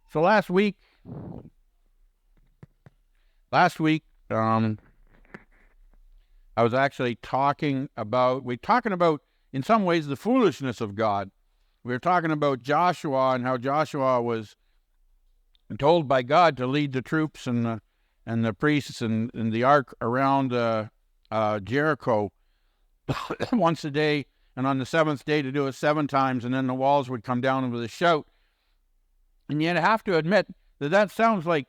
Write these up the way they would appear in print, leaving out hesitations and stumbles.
So last week, I was actually talking about in some ways the foolishness of God. We were talking about Joshua and how Joshua was told by God to lead the troops and the priests and the ark around Jericho once a day, and on the seventh day to do it 7 times, and then the walls would come down with a shout. And yet I have to admit that sounds like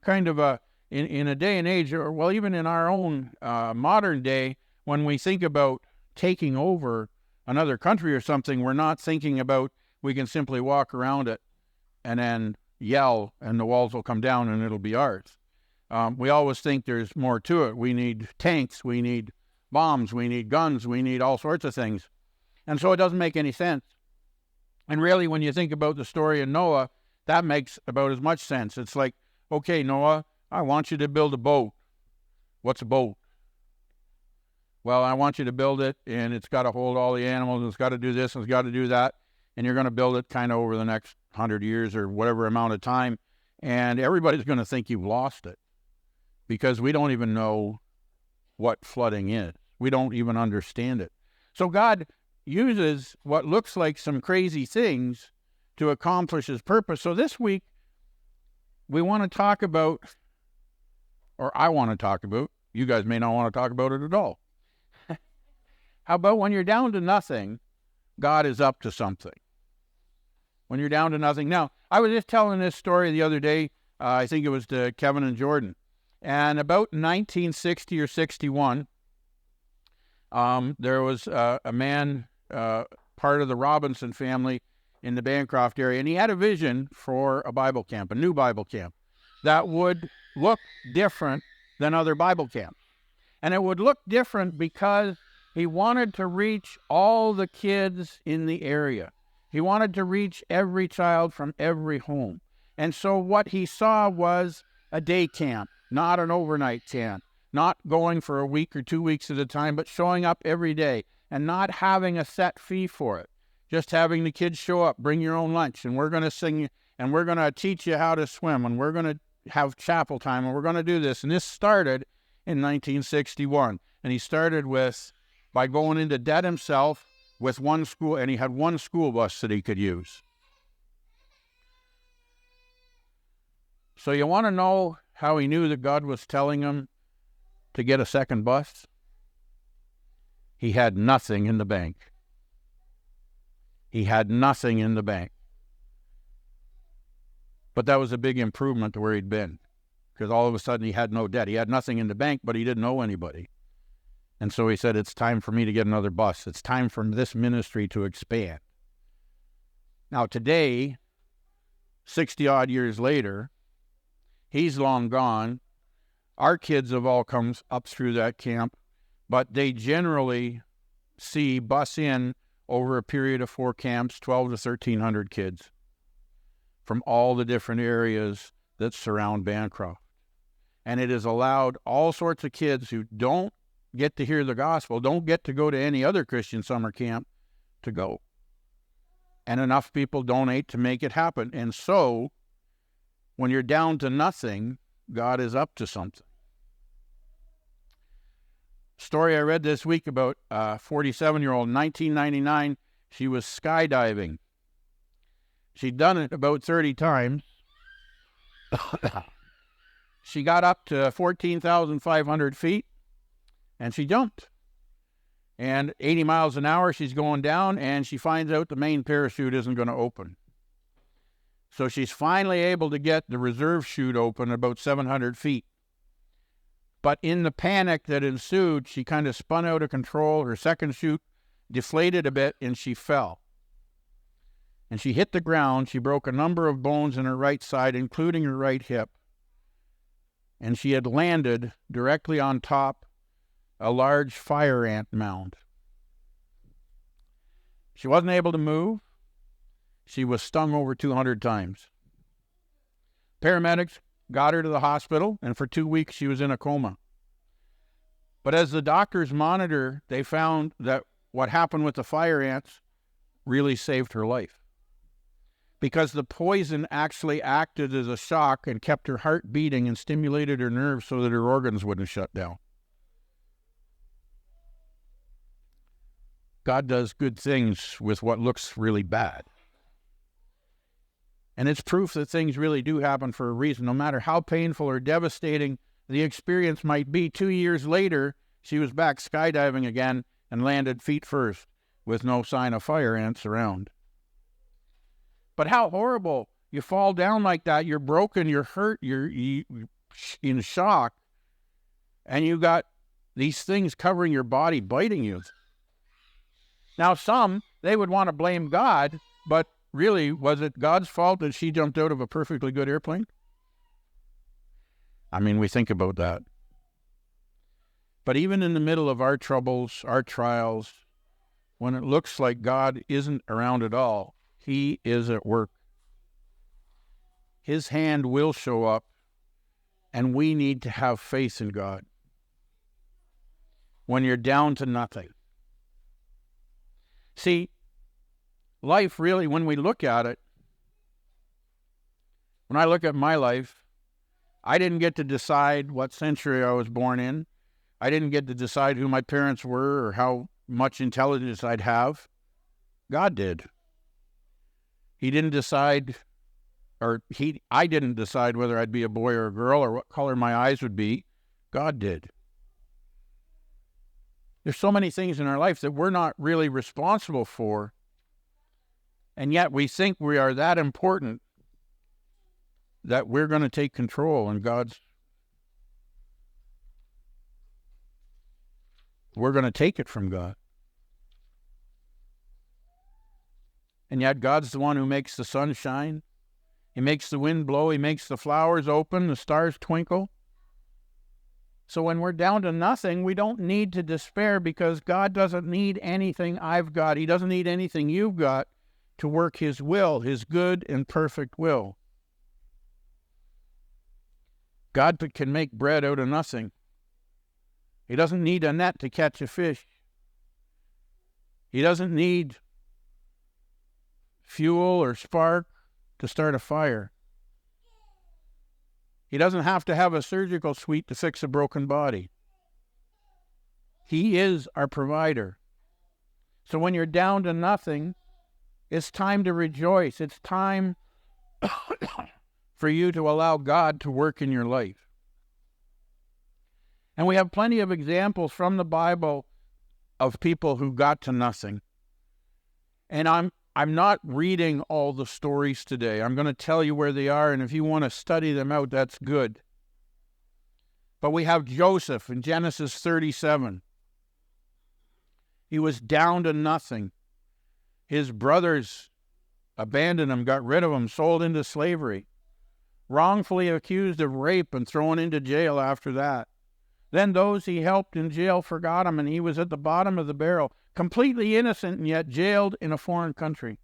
kind of in a day and age, or well, even in our own modern day, when we think about taking over another country or something, we're not thinking about we can simply walk around it and then yell and the walls will come down and it'll be ours. We always think there's more to it. We need tanks, we need bombs, we need guns, we need all sorts of things. And so it doesn't make any sense. And really, when you think about the story of Noah, that makes about as much sense. It's like, okay, Noah, I want you to build a boat. What's a boat? Well, I want you to build it, and it's got to hold all the animals, and it's got to do this, and it's got to do that, and you're going to build it kind of over the next 100 years or whatever amount of time, and everybody's going to think you've lost it because we don't even know what flooding is. We don't even understand it. So God uses what looks like some crazy things to accomplish his purpose. So this week, we want to talk about, or I want to talk about, you guys may not want to talk about it at all. How about when you're down to nothing, God is up to something? When you're down to nothing. Now, I was just telling this story the other day, I think it was to Kevin and Jordan, and about 1960 or 61, there was a man, part of the Robinson family in the Bancroft area, and he had a vision for a Bible camp, a new Bible camp, that would look different than other Bible camps. And it would look different because he wanted to reach all the kids in the area. He wanted to reach every child from every home. And so what he saw was a day camp, not an overnight camp, not going for a week or 2 weeks at a time, but showing up every day and not having a set fee for it. Just having the kids show up, bring your own lunch, and we're going to sing, and we're going to teach you how to swim, and we're going to have chapel time, and we're going to do this. And this started in 1961. And he started by going into debt himself with one school, and he had one school bus that he could use. So you want to know how he knew that God was telling him to get a second bus? He had nothing in the bank. He had nothing in the bank. But that was a big improvement to where he'd been, because all of a sudden he had no debt. He had nothing in the bank, but he didn't owe anybody. And so he said, it's time for me to get another bus. It's time for this ministry to expand. Now today, 60-odd years later, he's long gone. Our kids have all come up through that camp, but they generally see bus in over a period of 4 camps, 12 to 1,300 kids from all the different areas that surround Bancroft. And it has allowed all sorts of kids who don't get to hear the gospel, don't get to go to any other Christian summer camp, to go. And enough people donate to make it happen. And so, when you're down to nothing, God is up to something. Story I read this week about a 47-year-old, 1999, she was skydiving. She'd done it about 30 times. She got up to 14,500 feet, and she jumped. And 80 miles an hour, she's going down, and she finds out the main parachute isn't going to open. So she's finally able to get the reserve chute open about 700 feet. But in the panic that ensued, she kind of spun out of control. Her second chute deflated a bit, and she fell. And she hit the ground. She broke a number of bones in her right side, including her right hip. And she had landed directly on top a large fire ant mound. She wasn't able to move. She was stung over 200 times. Paramedics got her to the hospital, and for 2 weeks she was in a coma. But as the doctors monitored, they found that what happened with the fire ants really saved her life. because the poison actually acted as a shock and kept her heart beating and stimulated her nerves so that her organs wouldn't shut down. God does good things with what looks really bad. And it's proof that things really do happen for a reason. No matter how painful or devastating the experience might be, 2 years later, she was back skydiving again and landed feet first with no sign of fire ants around. But how horrible. You fall down like that, you're broken, you're hurt, you're in shock, and you got these things covering your body, biting you. Now, some, they would want to blame God, but really, was it God's fault that she jumped out of a perfectly good airplane? I mean, we think about that. But even in the middle of our troubles, our trials, when it looks like God isn't around at all, He is at work. His hand will show up, and we need to have faith in God. When you're down to nothing. See, life really, when we look at it, when I look at my life, I didn't get to decide what century I was born in. I didn't get to decide who my parents were or how much intelligence I'd have. God did. He didn't decide, I didn't decide whether I'd be a boy or a girl or what color my eyes would be. God did. There's so many things in our life that we're not really responsible for, and yet we think we are that important that we're going to take control, and we're going to take it from God. And yet God's the one who makes the sun shine. He makes the wind blow. He makes the flowers open, the stars twinkle. So when we're down to nothing, we don't need to despair, because God doesn't need anything I've got. He doesn't need anything you've got to work His will, His good and perfect will. God can make bread out of nothing. He doesn't need a net to catch a fish. He doesn't need fuel or spark to start a fire. He doesn't have to have a surgical suite to fix a broken body. He is our provider. So when you're down to nothing, it's time to rejoice. It's time for you to allow God to work in your life. And we have plenty of examples from the Bible of people who got to nothing. And I'm not reading all the stories today. I'm going to tell you where they are, and if you want to study them out, that's good. But we have Joseph in Genesis 37. He was down to nothing. His brothers abandoned him, got rid of him, sold into slavery, wrongfully accused of rape and thrown into jail after that. Then those he helped in jail forgot him, and he was at the bottom of the barrel, completely innocent and yet jailed in a foreign country.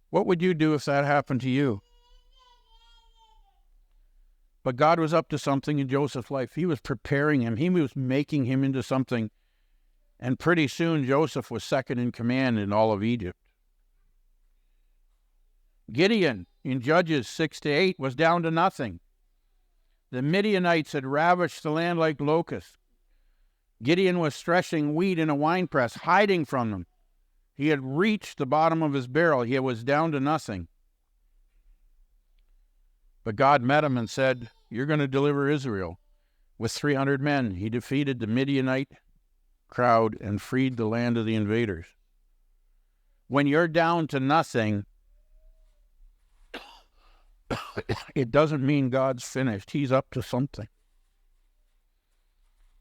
What would you do if that happened to you? But God was up to something in Joseph's life. He was preparing him. He was making him into something. And pretty soon Joseph was second in command in all of Egypt. Gideon in Judges 6-8 was down to nothing. The Midianites had ravished the land like locusts. Gideon was threshing wheat in a winepress, hiding from them. He had reached the bottom of his barrel. He was down to nothing. But God met him and said, "You're going to deliver Israel." With 300 men, he defeated the Midianite crowd and freed the land of the invaders. When you're down to nothing, it doesn't mean God's finished. He's up to something.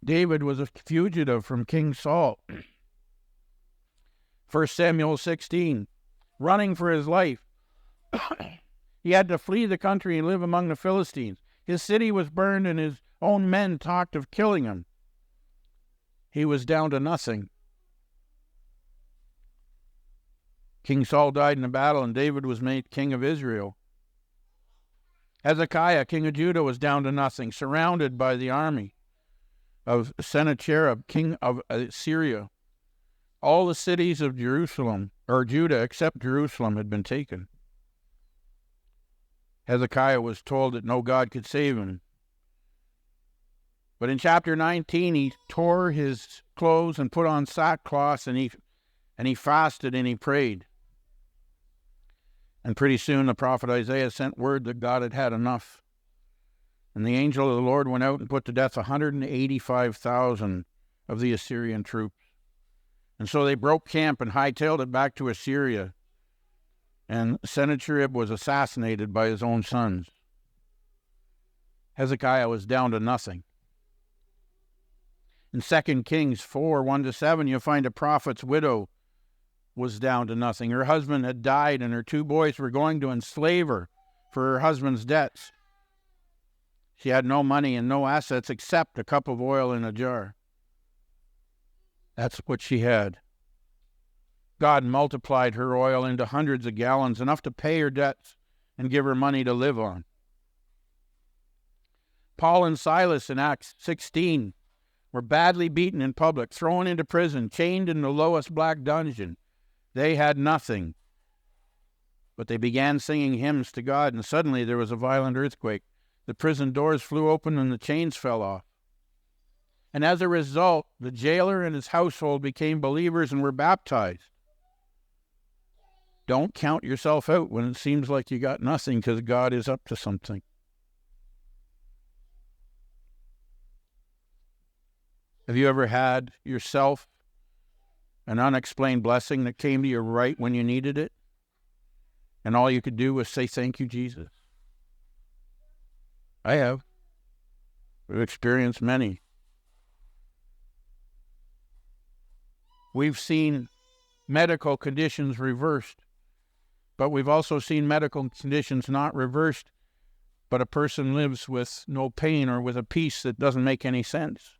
David was a fugitive from King Saul. 1 Samuel 16, running for his life. He had to flee the country and live among the Philistines. His city was burned and his own men talked of killing him. He was down to nothing. King Saul died in a battle and David was made king of Israel. Hezekiah, king of Judah, was down to nothing, surrounded by the army of Sennacherib, king of Syria. All the cities of Jerusalem, or Judah, except Jerusalem, had been taken. Hezekiah was told that no God could save him. But in chapter 19, he tore his clothes and put on sackcloth, and he fasted and he prayed. And pretty soon the prophet Isaiah sent word that God had had enough. And the angel of the Lord went out and put to death 185,000 of the Assyrian troops. And so they broke camp and hightailed it back to Assyria. And Sennacherib was assassinated by his own sons. Hezekiah was down to nothing. In 2 Kings 4, 1-7, you'll find a prophet's widow was down to nothing. Her husband had died, and her 2 boys were going to enslave her for her husband's debts. She had no money and no assets except a cup of oil in a jar. That's what she had. God multiplied her oil into hundreds of gallons, enough to pay her debts and give her money to live on. Paul and Silas in Acts 16 were badly beaten in public, thrown into prison, chained in the lowest black dungeon. They had nothing. But they began singing hymns to God, and suddenly there was a violent earthquake. The prison doors flew open and the chains fell off. And as a result, the jailer and his household became believers and were baptized. Don't count yourself out when it seems like you got nothing, because God is up to something. Have you ever had yourself an unexplained blessing that came to you right when you needed it, and all you could do was say, "Thank you, Jesus"? I have. We've experienced many. We've seen medical conditions reversed, but we've also seen medical conditions not reversed, but a person lives with no pain or with a peace that doesn't make any sense.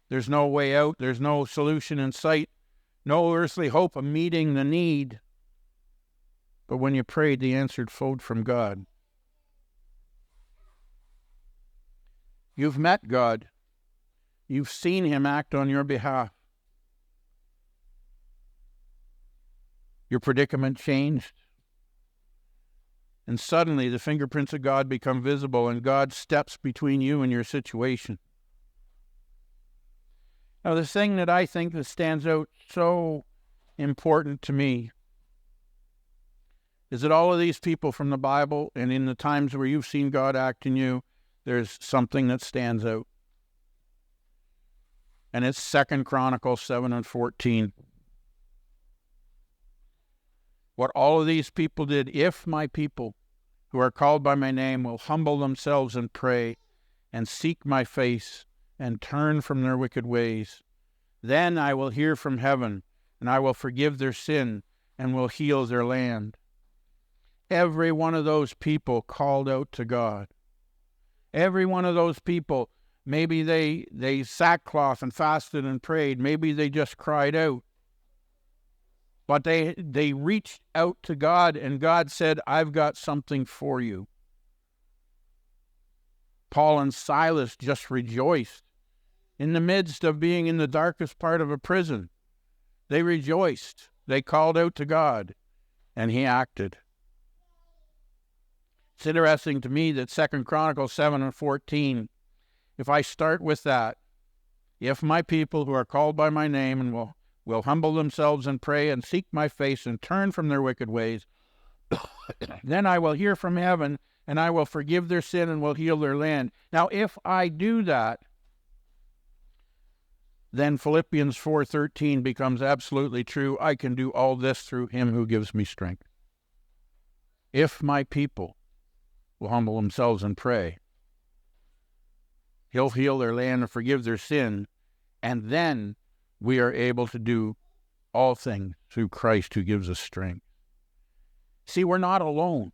There's no way out. There's no solution in sight. No earthly hope of meeting the need. But when you prayed, the answer flowed from God. You've met God. You've seen him act on your behalf. Your predicament changed. And suddenly the fingerprints of God become visible, and God steps between you and your situation. Now, the thing that I think that stands out so important to me is that all of these people from the Bible, and in the times where you've seen God act in you, there's something that stands out. And it's 2 Chronicles 7:14. What all of these people did, if my people who are called by my name will humble themselves and pray and seek my face and turn from their wicked ways, then I will hear from heaven, and I will forgive their sin and will heal their land. Every one of those people called out to God. Every one of those people, maybe they sackcloth and fasted and prayed. Maybe they just cried out. But they reached out to God, and God said, "I've got something for you." Paul and Silas just rejoiced. In the midst of being in the darkest part of a prison, they rejoiced. They called out to God, and he acted. It's interesting to me that 2 Chronicles 7:14, if I start with that, if my people who are called by my name and will humble themselves and pray and seek my face and turn from their wicked ways, then I will hear from heaven and I will forgive their sin and will heal their land. Now, if I do that, then Philippians 4:13 becomes absolutely true. I can do all this through him who gives me strength. If my people will humble themselves and pray, he'll heal their land and forgive their sin, and then we are able to do all things through Christ who gives us strength. See, we're not alone.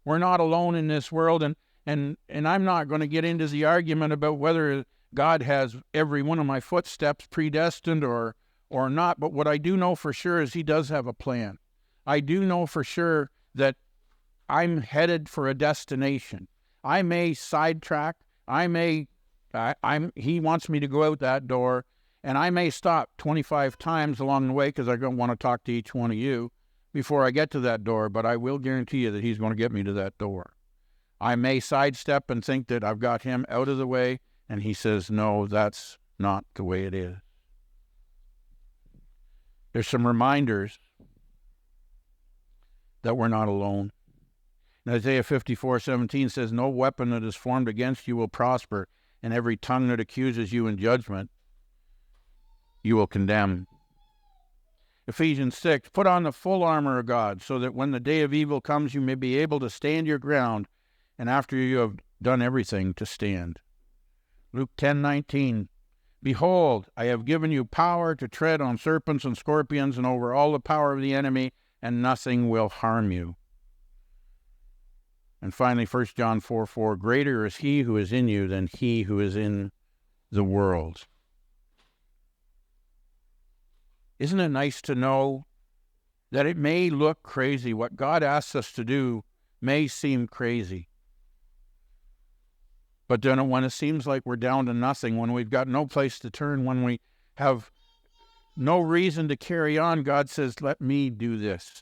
We're not alone in this world, and I'm not going to get into the argument about whether God has every one of my footsteps predestined or not, but what I do know for sure is he does have a plan. I do know for sure that I'm headed for a destination. I may sidetrack. He wants me to go out that door, And I may stop 25 times along the way because I don't want to talk to each one of you before I get to that door, but I will guarantee you that he's going to get me to that door. I may sidestep and think that I've got him out of the way, and he says, no, that's not the way it is. There's some reminders that we're not alone. And Isaiah 54:17 says, no weapon that is formed against you will prosper, and every tongue that accuses you in judgment you will condemn. Ephesians 6, put on the full armor of God, so that when the day of evil comes, you may be able to stand your ground, and after you have done everything, to stand. Luke 10:19, behold, I have given you power to tread on serpents and scorpions and over all the power of the enemy, and nothing will harm you. And finally, 1 John 4:4, greater is he who is in you than he who is in the world. Isn't it nice to know that it may look crazy? What God asks us to do may seem crazy. But then when it seems like we're down to nothing, when we've got no place to turn, when we have no reason to carry on, God says, let me do this.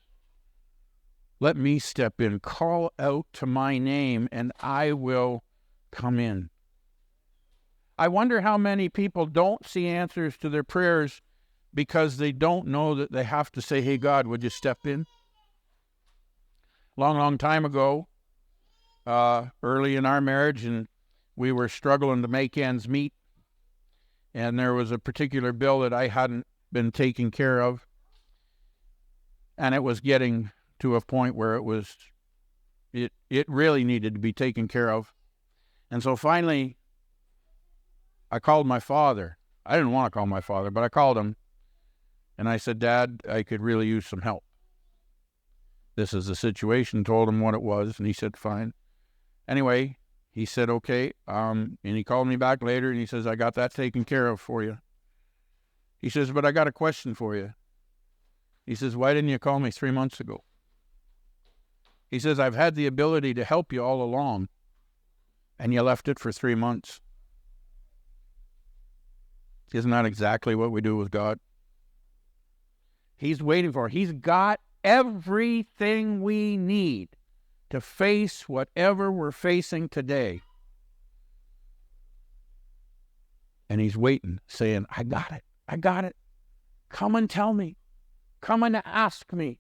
Let me step in. Call out to my name, and I will come in. I wonder how many people don't see answers to their prayers because they don't know that they have to say, hey, God, would you step in? Long time ago, early in our marriage, and we were struggling to make ends meet, and there was a particular bill that I hadn't been taking care of, and it was getting to a point where it really needed to be taken care of. And so finally, I called my father. I didn't want to call my father, but I called him. And I said, Dad, I could really use some help. This is the situation, told him what it was, and he said, fine. Anyway, he said, okay, and he called me back later, and he says, I got that taken care of for you. He says, but I got a question for you. He says, why didn't you call me 3 months ago? He says, I've had the ability to help you all along, and you left it for 3 months. Isn't that exactly what we do with God? He's waiting for it. He's got everything we need to face whatever we're facing today. And he's waiting, saying, I got it. I got it. Come and tell me. Come and ask me.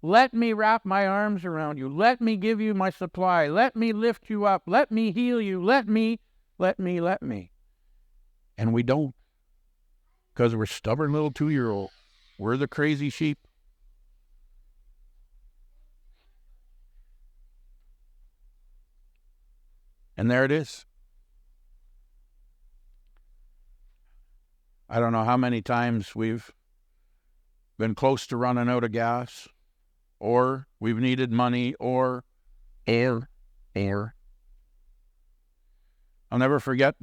Let me wrap my arms around you. Let me give you my supply. Let me lift you up. Let me heal you. Let me. And we don't, because we're stubborn little 2-year-olds. We're the crazy sheep. And there it is. I don't know how many times we've been close to running out of gas, or we've needed money, or. I'll never forget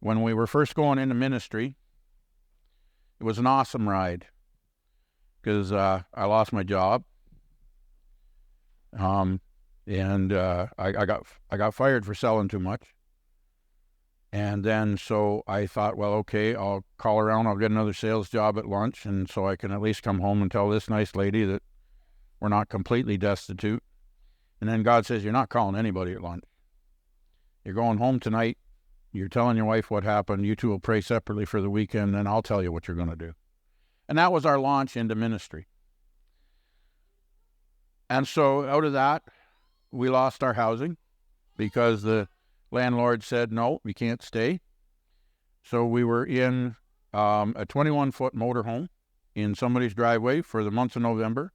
when we were first going into ministry. It was an awesome ride because I lost my job, and I got fired for selling too much. And then so I thought, well, okay, I'll call around, I'll get another sales job at lunch, and so I can at least come home and tell this nice lady that we're not completely destitute. And then God says, you're not calling anybody at lunch. You're going home tonight. You're telling your wife what happened. You two will pray separately for the weekend, and I'll tell you what you're going to do. And that was our launch into ministry. And so out of that, we lost our housing because the landlord said, no, we can't stay. So we were in a 21-foot motorhome in somebody's driveway for the month of November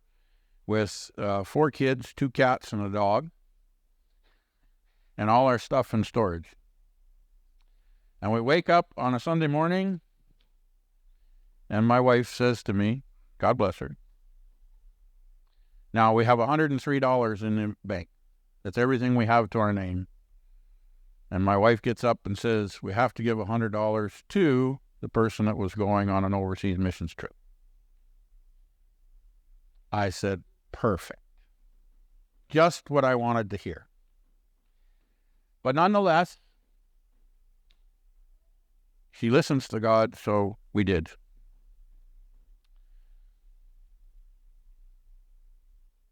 with 4 kids, 2 cats, and a dog, and all our stuff in storage. And we wake up on a Sunday morning, and my wife says to me, God bless her, now we have $103 in the bank. That's everything we have to our name. And my wife gets up and says, we have to give $100 to the person that was going on an overseas missions trip. I said, perfect. Just what I wanted to hear. But nonetheless, She listens to God, so we did.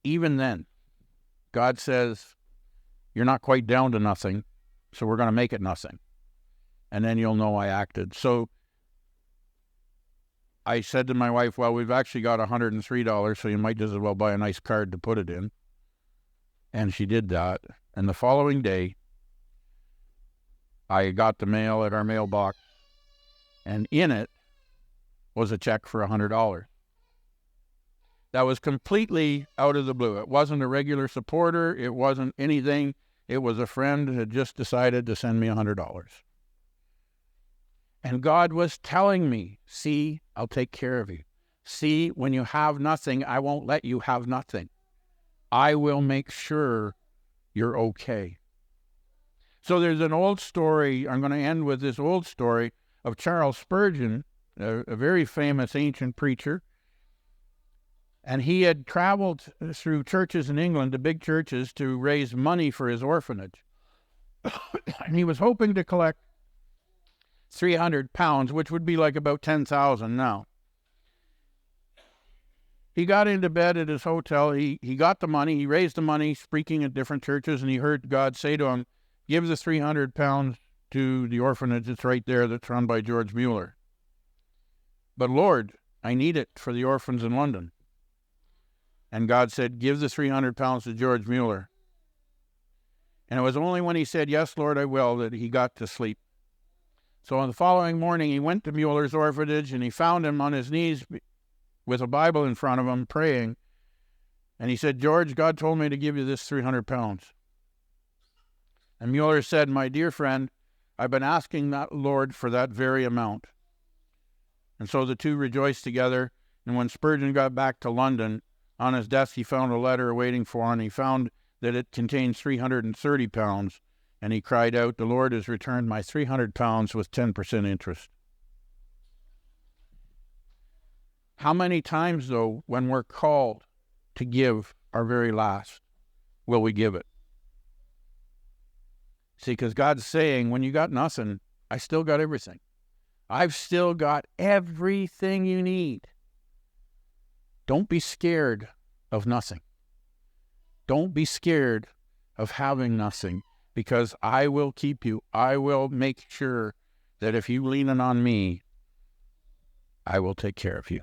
Even then, God says, you're not quite down to nothing, so we're going to make it nothing. And then you'll know I acted. So I said to my wife, well, we've actually got $103, so you might just as well buy a nice card to put it in. And she did that. And the following day, I got the mail at our mailbox, and in it was a check for $100. That was completely out of the blue. It wasn't a regular supporter. It wasn't anything. It was a friend who had just decided to send me $100. And God was telling me, see, I'll take care of you. See, when you have nothing, I won't let you have nothing. I will make sure you're okay. So there's an old story. I'm going to end with this old story of Charles Spurgeon, a very famous ancient preacher. And he had traveled through churches in England, the big churches, to raise money for his orphanage. And he was hoping to collect £300, which would be like about 10,000 now. He got into bed at his hotel. He got the money. He raised the money, speaking at different churches, and he heard God say to him, give the £300 to the orphanage. It's right there, that's run by George Mueller. But Lord, I need it for the orphans in London. And God said, give the £300 to George Mueller. And it was only when he said, yes, Lord, I will, that he got to sleep. So on the following morning, he went to Mueller's orphanage, and he found him on his knees with a Bible in front of him, praying. And he said, George, God told me to give you this £300. And Mueller said, my dear friend, I've been asking that Lord for that very amount. And so the two rejoiced together. And when Spurgeon got back to London, on his desk he found a letter waiting for him. He found that it contained £330. And he cried out, the Lord has returned my £300 with 10% interest. How many times, though, when we're called to give our very last, will we give it? See, because God's saying, when you got nothing, I still got everything. I've still got everything you need. Don't be scared of nothing. Don't be scared of having nothing, because I will keep you. I will make sure that if you lean on me, I will take care of you.